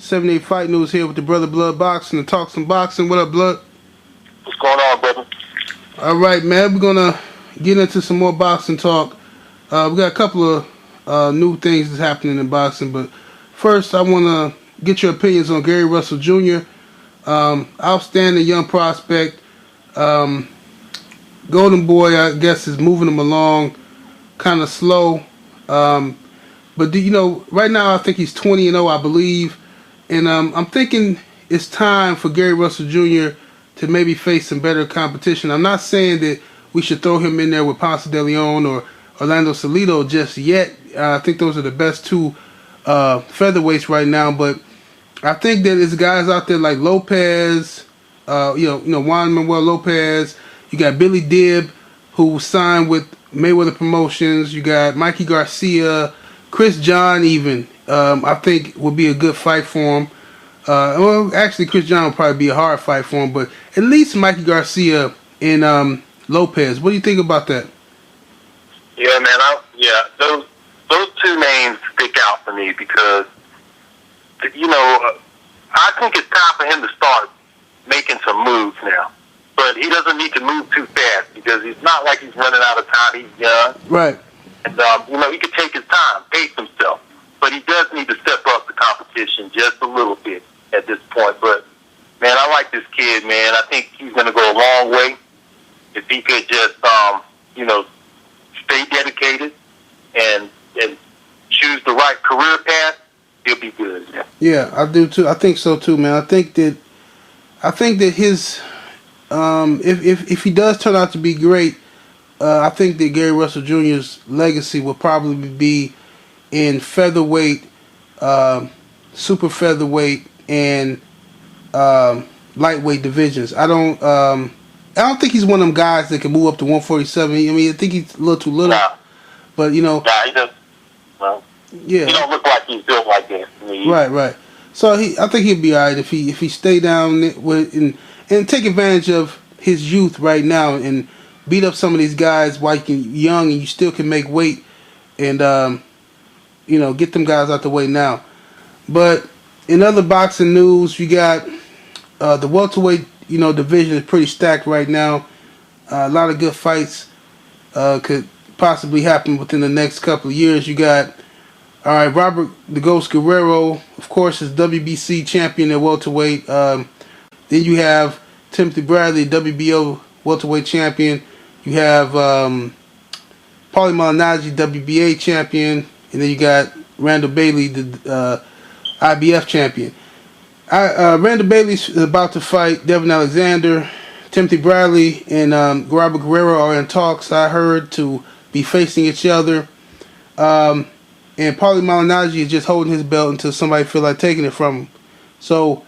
78 Fight News here with the brother Blood Boxing to talk some boxing. What up, Blood? What's going on, brother? All right, man. We're gonna get into some more boxing talk. We got a couple of new things that's happening in boxing, but first, I want to get your opinions on Gary Russell Jr. Outstanding young prospect. Golden Boy, I guess, is moving him along, kind of slow. But right now I think he's 20-0, I believe, and I'm thinking it's time for Gary Russell Jr. to maybe face some better competition. I'm not saying that we should throw him in there with Ponce de Leon or Orlando Salido just yet. I think those are the best two featherweights right now. But I think that there's guys out there like Lopez, Juan Manuel Lopez. You got Billy Dibb, who signed with Mayweather Promotions. You got Mikey Garcia, Chris John even. I think would be a good fight for him. Well, actually, Chris John would probably be a hard fight for him, but at least Mikey Garcia and Lopez. What do you think about that? Yeah, man. Those two names stick out for me because, I think it's time for him to start making some moves now. But he doesn't need to move too fast because he's not like he's running out of time. He's young. Right. And, he can take his time, pace himself. But he does need to step up the competition just a little bit at this point. But, man, I like this kid, man. I think he's going to go a long way if he could just, stay dedicated and choose the right career path. He'll be good. Man. Yeah, I do too. I think so too, man. I think that his if he does turn out to be great, I think that Gary Russell Jr.'s legacy will probably be in featherweight, super featherweight, and lightweight divisions. I don't think he's one of them guys that can move up to 147. I mean, I think he's a little too little. Nah. But he does. Well, yeah, he don't look like he's built like that. Right. So I think he'll be alright if he stay down with and take advantage of his youth right now and beat up some of these guys while you're young and you still can make weight and get them guys out the way now. But in other boxing news, you got the welterweight division is pretty stacked right now. A lot of good fights could possibly happen within the next couple of years. You got Robert the Ghost Guerrero, of course, is WBC champion at welterweight. Then you have Timothy Bradley, WBO welterweight champion. You have Paulie Malignaggi, WBA champion. And then you got Randall Bailey, the IBF champion. Randall Bailey's about to fight Devin Alexander. Timothy Bradley and Robert Guerrero are in talks, I heard, to be facing each other. And Paulie Malignaggi is just holding his belt until somebody feel like taking it from him. So,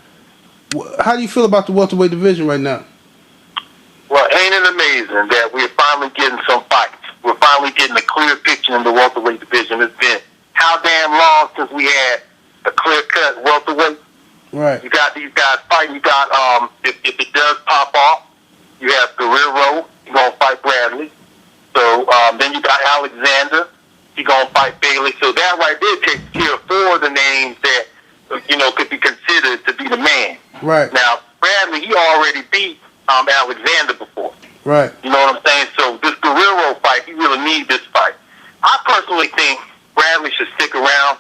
how do you feel about the welterweight division right now? Well, ain't it amazing that we're finally getting some fights? We're finally getting a clear picture in the welterweight division. It's been how damn long since we had a clear-cut welterweight? Right. You got these guys fighting. You got, if it does pop off, you have Guerrero. He's going to fight Bradley. So, then you got Alexander. He's going to fight Bailey. So that right there takes care of four of the names that, could be considered to be the man. Right. Now, Bradley, he already beat Alexander before. Right. You know what I'm saying? So this Guerrero fight, he really needs this fight. I personally think Bradley should stick around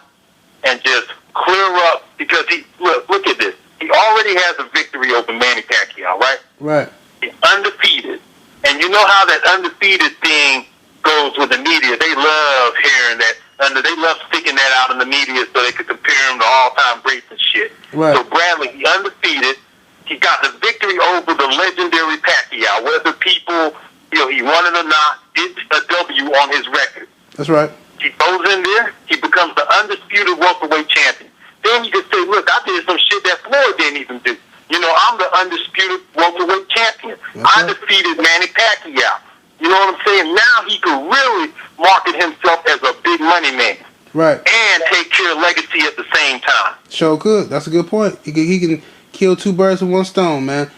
and just clear up because look at this. He already has a victory over Manny Pacquiao, right? Right. He's undefeated. And you know how that undefeated thing goes with the media. They love hearing that. They love sticking that out in the media so they could compare him to all-time greats and shit. Right. So Bradley, he undefeated. He got the victory over the legendary Pacquiao. Whether people, he won it or not, it's a W on his record. That's right. He goes in there, he becomes the undisputed welterweight champion. Then you can say, look, I did some shit that Floyd didn't even do. I'm the undisputed welterweight champion. I defeated Manny Pacquiao. You know what I'm saying? Now he could really market himself as a big money man. Right. And take care of legacy at the same time. Sure could. That's a good point. He can kill two birds with one stone, man.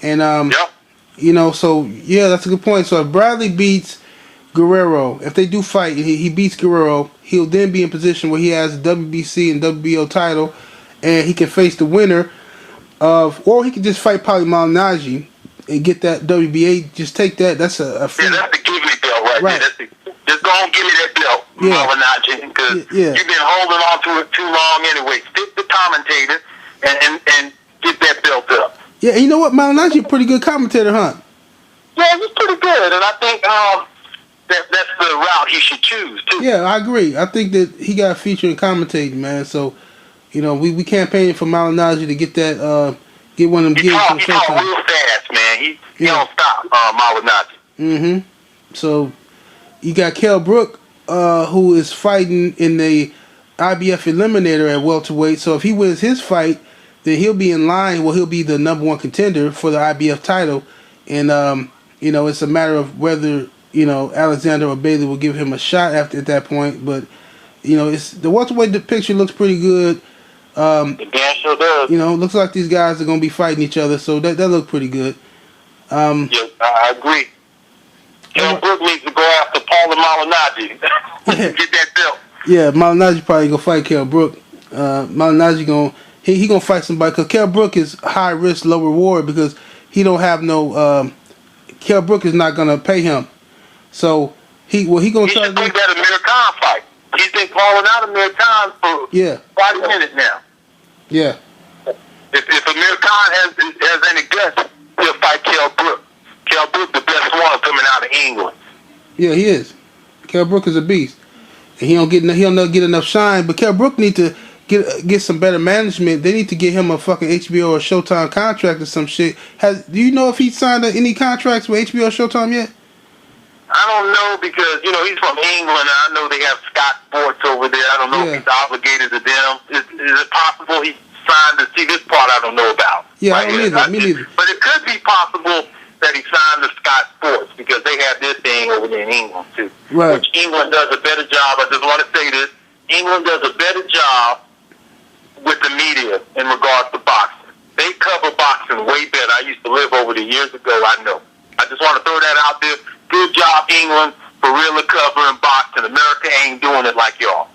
And yep. So yeah, that's a good point. So if Bradley beats Guerrero, if they do fight, he beats Guerrero, he'll then be in position where he has a WBC and WBO title, and he can face the winner of, or he can just fight Paulie Malignaggi and get that WBA. Just take that. That's a free. Yeah, that's the give me belt right there. Just go and give me that belt, Malignaggi, because you've been holding on to it too long anyway. Stick the commentator and get that belt up. Yeah, and you know what? Malignaggi a pretty good commentator, huh? Yeah, he's pretty good, and I think that's the route he should choose too. Yeah, I agree. I think that he got a feature in commentating, man. So, you know, we campaigning for Malignaggi to get that, get one of them gigs. He talk real fast, man. He don't stop, Malignaggi. Mm-hmm. So, you got Kell Brook, who is fighting in the IBF Eliminator at welterweight. So, if he wins his fight, then he'll be in line. Well, he'll be the number one contender for the IBF title. And, you know, it's a matter of whether, you know, Alexander or Bailey will give him a shot at that point. But, you know, it's the welterweight picture looks pretty good. Yeah, sure does. You know, looks like these guys are going to be fighting each other. So, that looked pretty good. Yes, I agree. Kell Brook needs to go after Paulie Malignaggi. Get that belt. Yeah, Malignaggi probably going to fight Kell Brook. Malignaggi going he gonna fight somebody because Kell Brook is high risk, low reward because he don't have no. Kell Brook is not gonna pay him, so he gonna try to do that Amir Khan fight. He's been calling out Amir Khan for 5 minutes now. Yeah. If Amir Khan has any guts, he'll fight Kell Brook. Kell Brook, the best one coming out of England. Yeah, he is. Kell Brook is a beast, and he'll never get enough shine. But Kell Brook need to get some better management. They need to get him a fucking HBO or Showtime contract or some shit. Do you know if he signed any contracts with HBO or Showtime yet? I don't know because, you know, he's from England and I know they have Scott Sports over there. I don't know if he's obligated to them. Is it possible he signed to see this part I don't know about? Yeah, I don't either. Me neither. But it could be possible that he signed to Scott Sports because they have this thing over there in England too. Right. Which England does a better job. I just want to say this. England does a better job with the media in regards to boxing. They cover boxing way better. I used to live over there years ago, I know. I just want to throw that out there. Good job, England, for really covering boxing. America ain't doing it like y'all.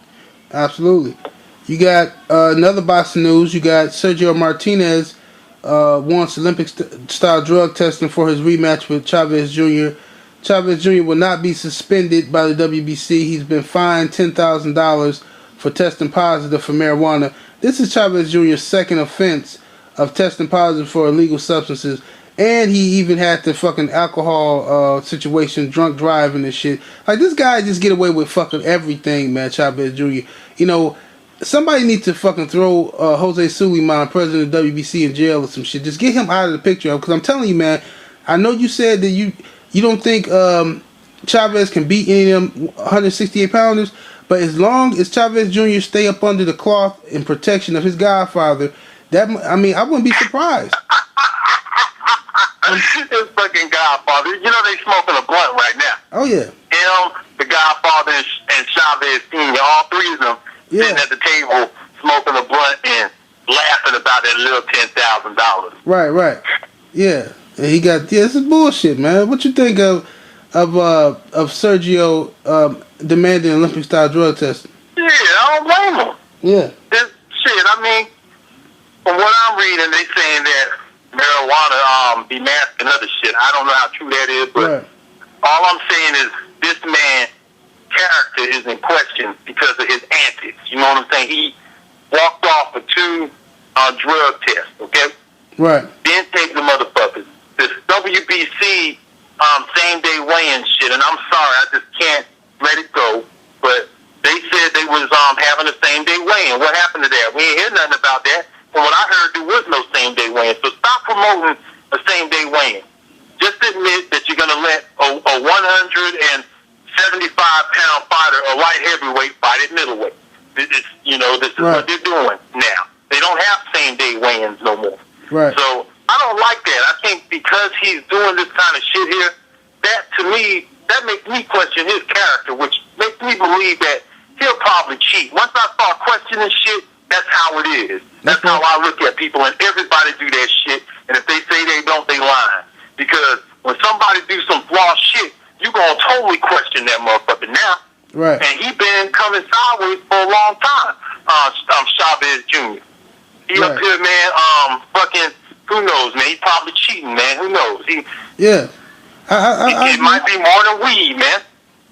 Absolutely. You got another boxing news. You got Sergio Martinez wants Olympic-style drug testing for his rematch with Chavez Jr. Chavez Jr. will not be suspended by the WBC. He's been fined $10,000 for testing positive for marijuana. This is Chavez Jr.'s second offense of testing positive for illegal substances. And he even had the fucking alcohol situation, drunk driving and shit. Like, this guy just get away with fucking everything, man, Chavez Jr. You know, somebody needs to fucking throw Jose Suleiman, president of WBC, in jail or some shit. Just get him out of the picture. Because I'm telling you, man, I know you said that you don't think Chavez can beat any of them 168 pounders. But as long as Chavez Jr. stay up under the cloth in protection of his godfather, I wouldn't be surprised. His fucking godfather. You know they smoking a blunt right now. Oh, yeah. Him, the godfather, and Chavez Sr., all three of them sitting at the table smoking a blunt and laughing about that little $10,000. Right. Yeah. And he got, this is bullshit, man. What you think of Sergio demanding Olympic-style drug testing? Yeah, I don't blame him. Yeah. From what I'm reading, they saying that marijuana be masking other shit. I don't know how true that is, but all I'm saying is this man's character is in question because of his antics. You know what I'm saying? He walked off for 2 drug tests, okay? Right. Then take the motherfuckers. This WBC same-day weigh-in shit, and I'm sorry, I just can't let it go, but they said they was having a same-day weigh-in. What happened to that? We ain't hear nothing about that. From what I heard, there was no same-day weigh-in. So stop promoting a same-day weigh-in. Just admit that you're going to let a 175-pound fighter, a light heavyweight, fight at middleweight. This is what they're doing now. They don't have same-day weigh-ins no more. Right. So I don't like that. I think because he's doing this kind of shit here, that to me, that makes me question his character, which makes me believe that he'll probably cheat. Once I start questioning shit, that's how it is. That's how I look at people, and everybody do that shit. And if they say they don't, they lying. Because when somebody do some flawed shit, you gonna totally question that motherfucker now. Right. And he been coming sideways for a long time. Chavez Jr. He up here, man. Fucking, who knows, man? He probably cheating, man. Who knows? Yeah. It might be more than weed, man.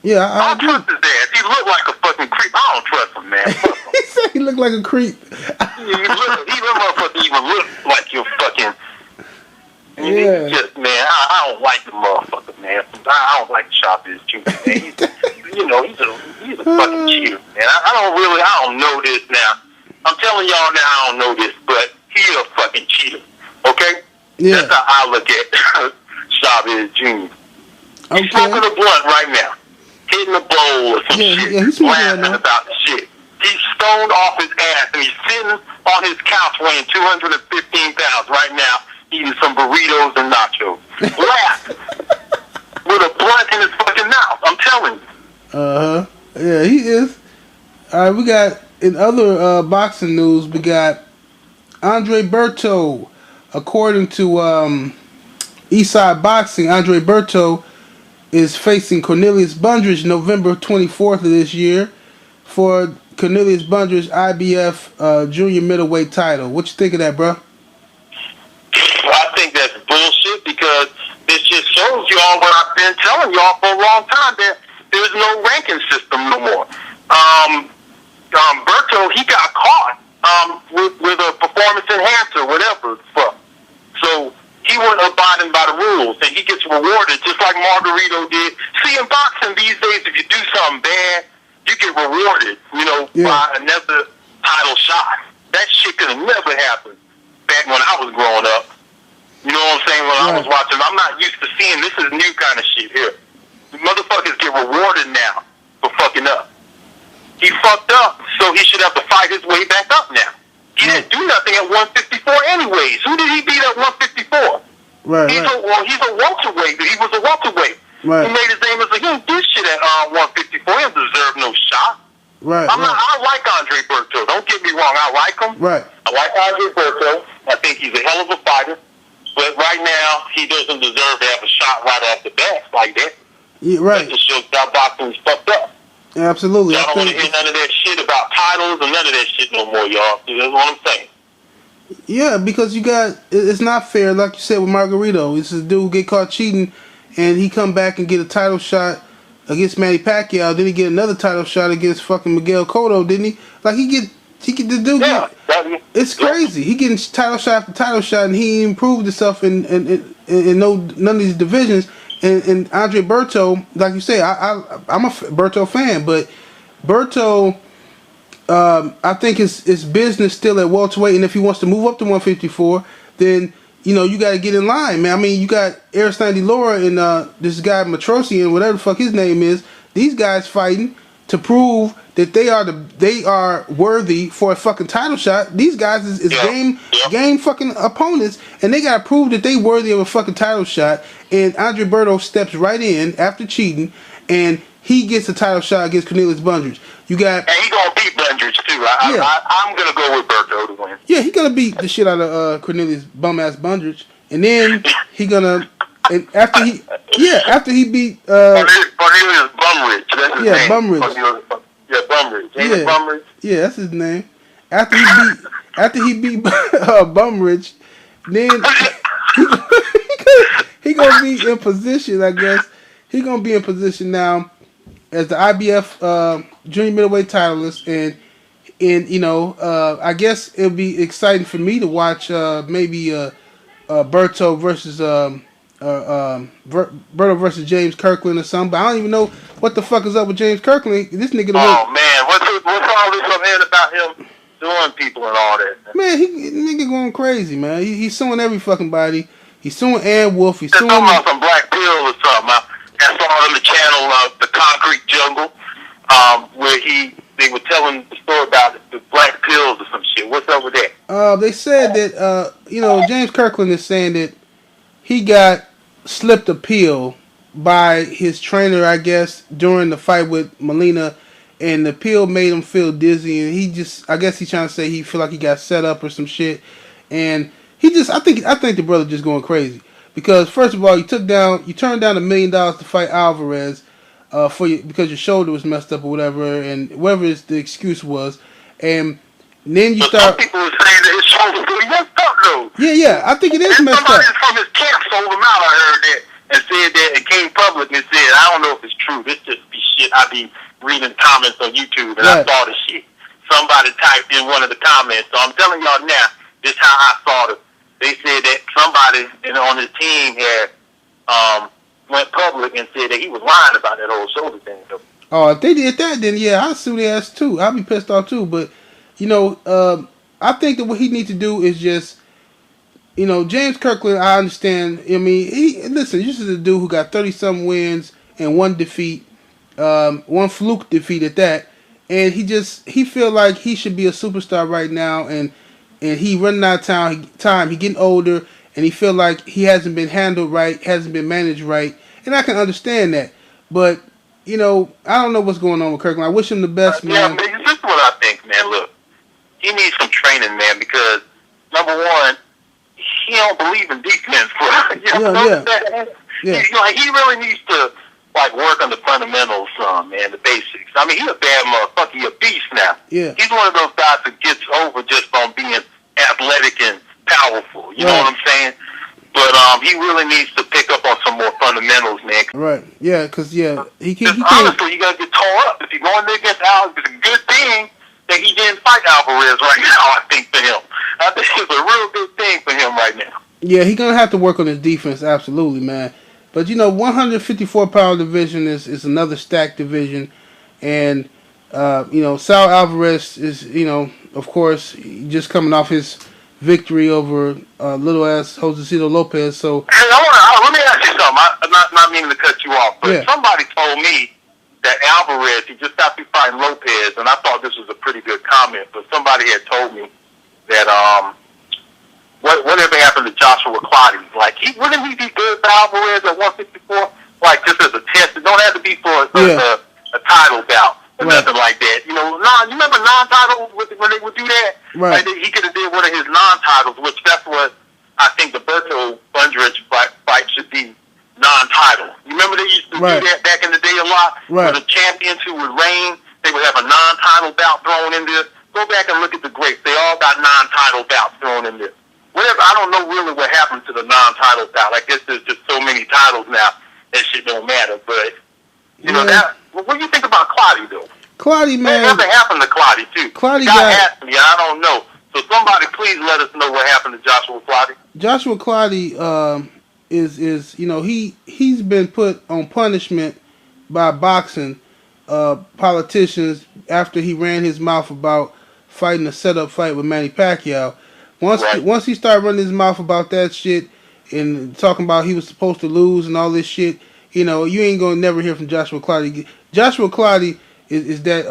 Yeah, I don't trust his ass. He look like a fucking creep. I don't trust him, man. He said he looked like a creep. he motherfucker even look like you fucking. Yeah. Just, man, I don't like the motherfucker, man. I don't like Chavez Jr., man. He's a fucking cheater, man. I don't know this now. I'm telling y'all now I don't know this, but he's a fucking cheater, okay? Yeah. That's how I look at Chavez Jr. Okay. He's smoking a blunt right now, hitting a bowl or some shit, he's laughing about the shit. He's stoned off his ass, and he's sitting on his couch weighing 215 pounds right now, eating some burritos and nachos. Laughing. With a blunt in his fucking mouth, I'm telling you. Yeah, he is. All right, we got, in other boxing news, we got Andre Berto. According to Eastside Boxing, Andre Berto is facing Cornelius Bundridge November 24th of this year for Cornelius Bundridge IBF junior middleweight title. What you think of that, bro? I think that's bullshit because this just shows y'all what I've been telling y'all for a long time, that there's no ranking system no more. Berto, he got caught with a performance enhancer, whatever the fuck. So he wasn't abiding by the rules, and he gets rewarded just like Margarito did. See, in boxing these days, if you do something bad, you get rewarded, by another title shot. That shit could have never happened back when I was growing up. You know what I'm saying? When I was watching, I'm not used to seeing this is new kind of shit here. The motherfuckers get rewarded now for fucking up. He fucked up, so he should have to fight his way back up now. He didn't do nothing at 154 anyways. Who did he beat at 154? He's a welterweight. He was a welterweight. Right. He made his name as he didn't do shit at 154. He didn't deserve no shot. Right. I like Andre Berto. Don't get me wrong. I like him. Right. I like Andre Berto. I think he's a hell of a fighter. But right now, he doesn't deserve to have a shot right off the bat like that. Yeah, right. That just shows that boxing's fucked up. Absolutely. Y'all don't want to hear none of that shit about titles and none of that shit no more, y'all. That's what I'm saying. Yeah, because it's not fair, like you said with Margarito. It's a dude get caught cheating, and he come back and get a title shot against Manny Pacquiao. Then he get another title shot against fucking Miguel Cotto, didn't he? Like the dude. Yeah, it's crazy. He getting title shot after title shot, and he improved himself in none of these divisions. And Andre Berto, like you say, I'm a Berto fan, but Berto, I think his business still at welterweight, and if he wants to move up to 154, then you got to get in line, man. I mean, you got Aristan De Laura and this guy Matrosian, whatever the fuck his name is. These guys fighting to prove that they are worthy for a fucking title shot. These guys is game fucking opponents, and they gotta prove that they worthy of a fucking title shot. And Andre Berto steps right in after cheating, and he gets a title shot against Cornelius Bundridge. And he gonna beat Bundridge too. I'm gonna go with Berto to win. Yeah, he gonna beat the shit out of Cornelius bum ass Bundridge, and then he gonna. And after he beat Cornelius Bumridge, that's his name. Bumridge. Bumridge. Bumridge. Yeah, that's his name. After he beat Bumridge, then he gonna be in position. I guess he gonna be in position now as the IBF junior middleweight titleist, and I guess it'll be exciting for me to watch maybe Berto versus Berto versus James Kirkland or something, but I don't even know what the fuck is up with James Kirkland. This nigga. Oh man, what's all this I'm hearing about him suing people and all that? Man, nigga going crazy, man. He's suing every fucking body. He's suing Ann Wolf. He's suing. Talking about some black pill or something. I saw on the channel the Concrete Jungle, where they were telling the story about the black pills or some shit. What's up with that? They said that James Kirkland is saying that he got slipped a pill by his trainer, I guess, during the fight with Molina, and the pill made him feel dizzy, and I guess he's trying to say he feel like he got set up or some shit, and I think the brother just going crazy, because first of all, you turned down $1 million to fight Alvarez, because your shoulder was messed up or whatever, and whatever the excuse was, and And then you But some start. people are saying that his shoulders really messed up, though. Yeah. I think it is And messed somebody up. from his camp sold him out, I heard that, and said that it came public and said, I don't know if it's true. This just be shit. I be reading comments on YouTube, and I Right. saw the shit. Somebody typed in one of the comments. So I'm telling y'all now, this is how I saw it. They said that somebody on his team had went public and said that he was lying about that whole shoulder thing. So, Oh, if they did that, then yeah, I'd sue their ass too. I'd be pissed off too. But I think that what he needs to do is just, James Kirkland. I understand. I mean, this is a dude who got 30-something wins and one defeat, one fluke defeat at that, and he feel like he should be a superstar right now, and he running out of time. He getting older, and he feel like he hasn't been handled right, hasn't been managed right, and I can understand that. But I don't know what's going on with Kirkland. I wish him the best, yeah, man. man, this is what I think, man. Look, he needs some training, man, because number one, he don't believe in defense, bro. Yeah. He really needs to work on the fundamentals, man, the basics. I mean, he's a bad motherfucker. He's a beast now. Yeah. He's one of those guys that gets over just on being athletic and powerful. You know what I'm saying? But he really needs to pick up on some more fundamentals, man. Right. Yeah, because he honestly, you gotta get tore up. If you're going there against Alex, it's a good thing that he didn't fight Alvarez right now, I think, for him. I think it's a real good thing for him right now. Yeah, he's gonna have to work on his defense, absolutely, man. But 154-pound division is another stacked division, and Sal Alvarez is of course just coming off his victory over little ass Josecito Lopez. So hey, let me ask you something. I'm not meaning to cut you off, but somebody told me that Alvarez, he just got through fighting Lopez, and I thought this was a pretty good comment. But somebody had told me that whatever happened to Joshua Clottey, wouldn't he be good for Alvarez at 154? Just as a test, it don't have to be for a title bout. Or nothing like that. You remember non-titles when they would do that? Right. He could have did one of his non-titles, which that's what I think the Berto Bundrich fight should be, non-title. You remember they used to do that back in the day a lot? Right. For the champions who would reign, they would have a non-title bout thrown in there. Go back and look at the greats. They all got non-title bouts thrown in there. Whatever, I don't know really what happened to the non-title bout. I guess there's just so many titles now, that shit don't matter. But, what do you think about Clottey, though? Clottey, man. What happened to Clottey, too? Clottey asked me, I don't know. So somebody please let us know what happened to Joshua Clottey. Joshua Clottey is he's been put on punishment by boxing politicians after he ran his mouth about fighting a setup fight with Manny Pacquiao. Once he started running his mouth about that shit and talking about he was supposed to lose and all this shit, you ain't gonna never hear from Joshua Clottey. Joshua Clottey is that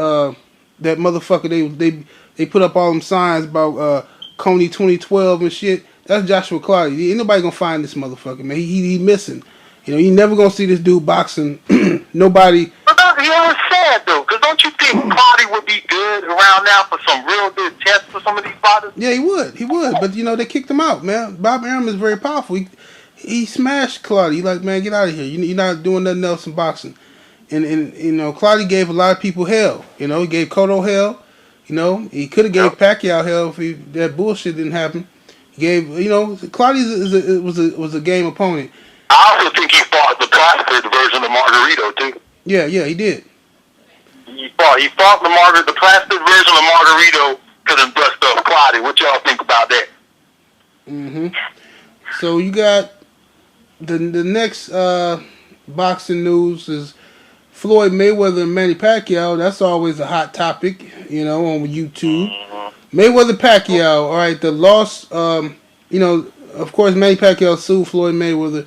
motherfucker they put up all them signs about Coney 2012 and shit. That's Joshua Clottey. Ain't nobody gonna find this motherfucker, man. He missing. You never gonna see this dude boxing. Nobody. But it's sad though, because don't you think Clottey would be good around now for some real good tests for some of these fighters? Yeah, he would. But they kicked him out, man. Bob Arum is very powerful. He smashed Clottey. He like, man, get out of here. You're not doing nothing else in boxing. And Clottey gave a lot of people hell. He gave Cotto hell. He could have gave Pacquiao hell if that bullshit didn't happen. He gave, Clottey was a game opponent. I also think he fought the plastic version of Margarito too. Yeah, he did. He fought the plastic version of Margarito could have bust up Clottey. What y'all think about that? Mm-hmm. So you got the next boxing news is Floyd Mayweather and Manny Pacquiao. That's always a hot topic, on YouTube. Mm-hmm. Mayweather Pacquiao. All right, the loss. Of course, Manny Pacquiao sued Floyd Mayweather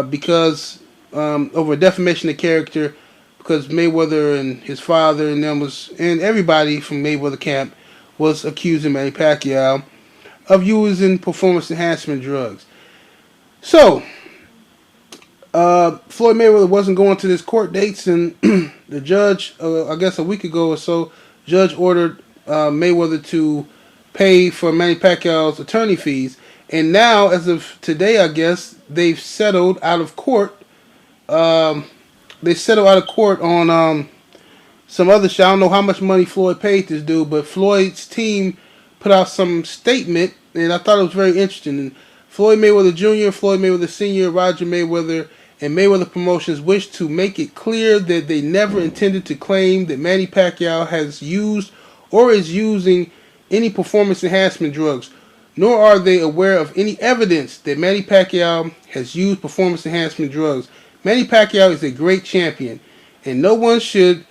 because over defamation of character, because Mayweather and his father and everybody from Mayweather camp was accusing Manny Pacquiao of using performance enhancement drugs. So Floyd Mayweather wasn't going to his court dates, and the judge, I guess a week ago or so, judge ordered Mayweather to pay for Manny Pacquiao's attorney fees. And now, as of today, I guess, they've settled out of court. They settled out of court on some other shit. I don't know how much money Floyd paid this dude, but Floyd's team put out some statement, and I thought it was very interesting. And Floyd Mayweather Jr., Floyd Mayweather Sr., Roger Mayweather, and Mayweather Promotions wish to make it clear that they never intended to claim that Manny Pacquiao has used or is using any performance enhancement drugs, nor are they aware of any evidence that Manny Pacquiao has used performance enhancement drugs. Manny Pacquiao is a great champion, and no one should,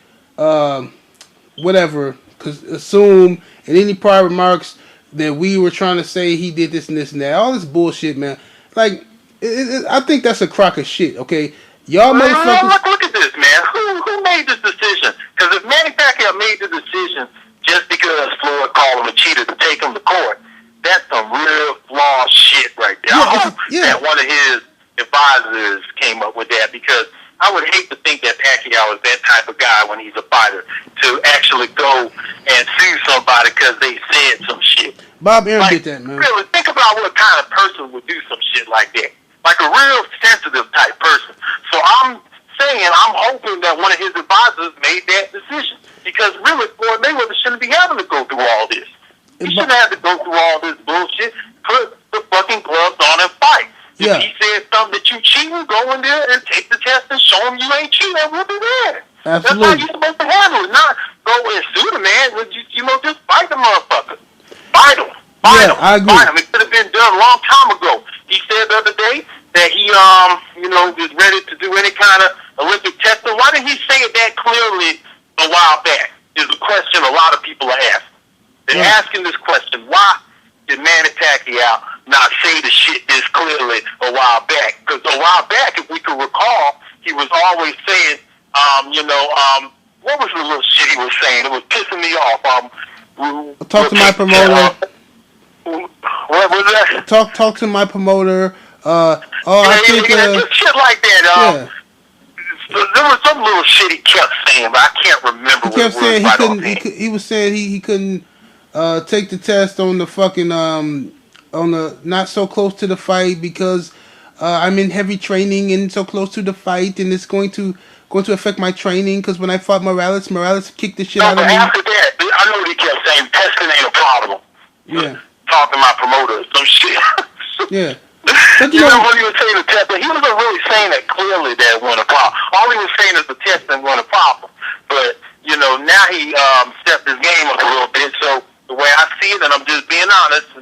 assume in any prior remarks that we were trying to say he did this and this and that. All this bullshit, man. Like, I think that's a crock of shit, okay? Y'all motherfuckers... Look at this, man. Who made this decision? Because if Manny Pacquiao made the decision just because Floyd called him a cheater to take him to court, that's some real flawed shit right there. I hope that one of his advisors came up with that, because I would hate to think that Pacquiao is that type of guy when he's a fighter to actually go and sue somebody because they said some shit. Bob Arum did that, man. Really, think about what kind of person would do some shit like that. Like a real sensitive type person. So I'm hoping that one of his advisors made that decision. Because really, Floyd Mayweather shouldn't be having to go through all this. He shouldn't have to go through all this bullshit. Put the fucking gloves on and fight. Yeah. If he said something that you cheating, go in there and take the test and show him you ain't cheating, and we'll be there. Absolutely. That's how you're supposed to handle it. Not go and sue the man. Just fight the motherfucker. Fight him. Fight him. I agree. Fight him. It could have been done a long time ago. He said the other day that he, is ready to do any kind of Olympic testing. Why didn't he say it that clearly a while back? Is a question a lot of people are asking. They're asking this question: why did Manny Pacquiao not say the shit this clearly a while back? Because a while back, if we could recall, he was always saying, what was the little shit he was saying? It was pissing me off. Talk to my promoter. What was that? Talk to my promoter. I think just shit like that. There was some little shit he kept saying, but I can't remember. He kept saying he couldn't. He was saying he couldn't take the test on the fucking on the not so close to the fight because I'm in heavy training and so close to the fight, and it's going to affect my training because when I fought Morales kicked the shit out of me. After that, I know what he kept saying. Testing ain't a problem. Yeah. Talking to my promoter, some shit. Yeah. But you know what he was saying the test, he wasn't really saying that clearly that it wasn't a problem. All he was saying is the testing wasn't a problem. But, now he stepped his game up a little bit. So the way I see it, and I'm just being honest,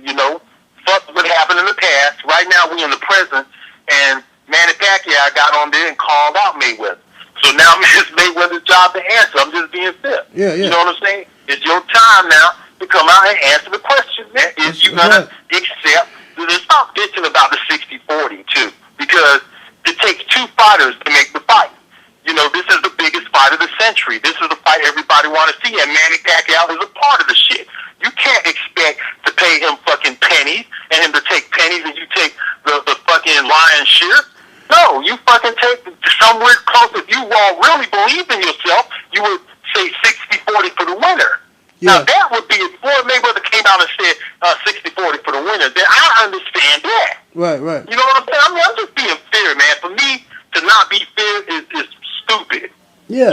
fuck what happened in the past. Right now we in the present, and Manny Pacquiao got on there and called out Mayweather. So now it's Mayweather's job to answer. I'm just being fair. Yeah. You know what I'm saying? It's your time now to come out and answer the question, man. Is you going to accept? Stop bitching about the 60-40 too, because it takes two fighters to make the fight. This is the biggest fight of the century. This is the fight everybody want to see, and Manny Pacquiao is a part of the shit. You can't expect to pay him fucking pennies and him to take pennies and you take the fucking lion's share. No, you fucking take somewhere close. If you all really believe in yourself, you would say 60-40 for the winner. Yeah. Now, that would be if Floyd Mayweather came out and said 60-40 for the winner. Then I understand that. Right. You know what I'm saying? I mean, I'm just being fair, man. For me, to not be fair is stupid. Yeah.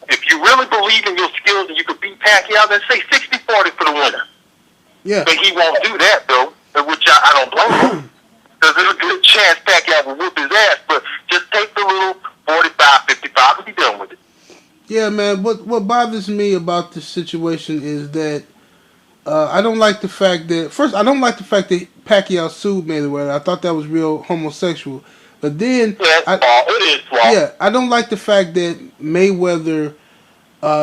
If you really believe in your skills and you could beat Pacquiao, then say 60-40 for the winner. Yeah. But he won't do that, though, which I don't blame him. Because there's a good chance Pacquiao will whoop his ass, but just take the little 45-55 and be done with it. Yeah, man. What bothers me about this situation is that I don't like the fact that Pacquiao sued Mayweather. I thought that was real homosexual. But then it is flawed. Yeah, I don't like the fact that Mayweather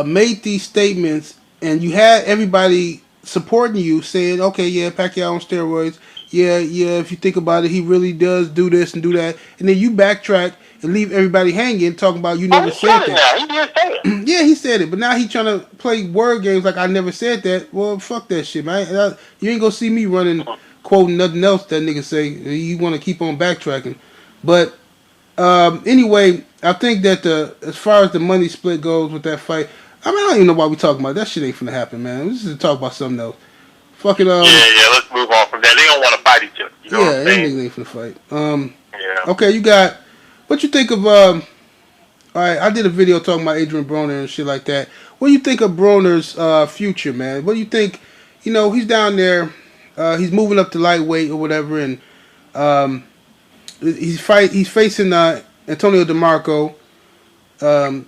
made these statements and you had everybody supporting you saying, okay, yeah, Pacquiao on steroids. Yeah, if you think about it, he really does do this and do that. And then you backtrack and leave everybody hanging talking about you never said that. He did say it. Yeah, he said it. But now he trying to play word games like I never said that. Well, fuck that shit, man. You ain't going to see me running, quoting nothing else that nigga say. You want to keep on backtracking. But anyway, I think that as far as the money split goes with that fight, I mean, I don't even know why we talking about that shit. Ain't finna happen, man. Let's just talk about something else. Fucking yeah. Let's move on from that. They don't want to fight each other. You know what I'm saying? Niggas ain't finna fight. Yeah. Okay, you got what you think of All right, I did a video talking about Adrian Broner and shit like that. What do you think of Broner's future, man? What do you think? You know, he's down there. He's moving up to lightweight or whatever, and um, He's facing Antonio DeMarco.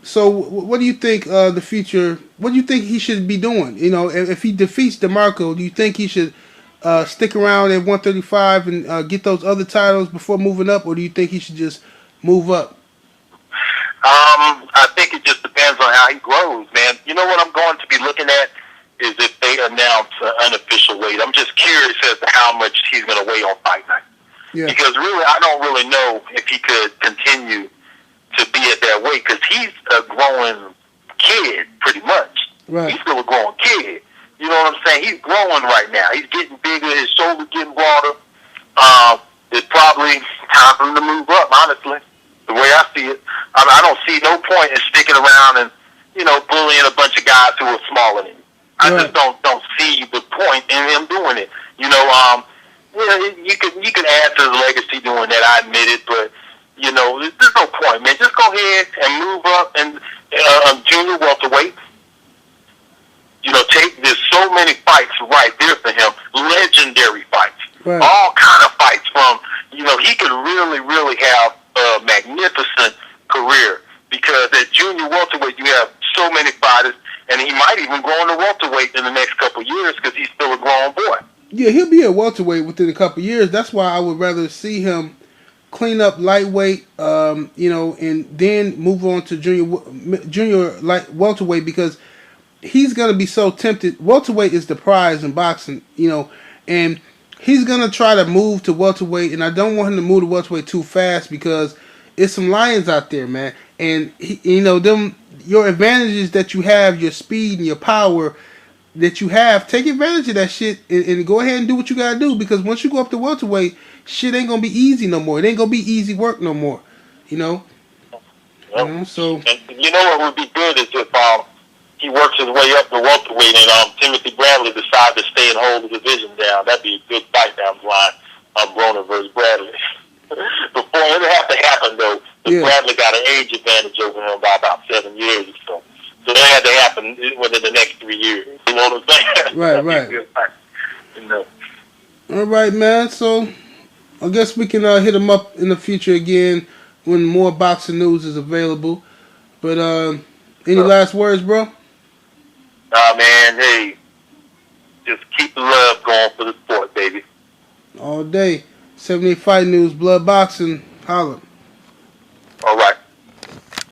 So, what do you think the future? What do you think he should be doing? You know, if he defeats DeMarco, do you think he should stick around at 135 and get those other titles before moving up, or do you think he should just move up? I think it just depends on how he grows, man. You know what I'm going to be looking at is if they announce an unofficial weight. I'm just curious as to how much he's going to weigh on fight night. Yeah. Because really, I don't really know if he could continue to be at that weight because he's a growing kid, pretty much. Right. He's still a growing kid. You know what I'm saying? He's growing right now. He's getting bigger. His shoulders getting broader. It's probably time for him to move up, honestly. The way I see it, I don't see no point in sticking around and, you know, bullying a bunch of guys who are smaller than him. I Right. just don't see the point in him doing it. You know, yeah, you can add to his legacy doing that. I admit it, but you know, there's no point, man. Just go ahead and move up and junior welterweight. You know, there's so many fights right there for him, legendary fights, Right. all kind of fights. From you know, he could really have a magnificent career because at junior welterweight you have so many fighters, and he might even go into welterweight in the next couple of years because he's still a grown boy. Yeah, he'll be a welterweight within a couple of years. That's why I would rather see him clean up lightweight, you know, and then move on to junior light welterweight because he's gonna be so tempted. Welterweight is the prize in boxing, you know, and he's gonna try to move to welterweight, and I don't want him to move to welterweight too fast because it's some lions out there, man. And you know your advantages that you have, your speed and your power that you have, take advantage of that shit and go ahead and do what you gotta do because once you go up to welterweight, shit ain't gonna be easy no more. It ain't gonna be easy work no more. You know. Yep. You know, so And you know what would be good is if he works his way up to welterweight and Timothy Bradley decides to stay and hold the division down. That'd be a good fight down the line. Broner versus Bradley. Before it have to happen though, Yeah. Bradley got an age advantage over him by about 7 years or so. So that had to happen within the next 3 years. You know what I'm saying? Right, That'd be a right. good fight. You know. all right, man. So I guess we can hit him up in the future again when more boxing news is available. But any last words, bro? Man, hey, just keep the love going for the sport, baby. All day. 78 Fight News, Blood Boxing, holla. All right.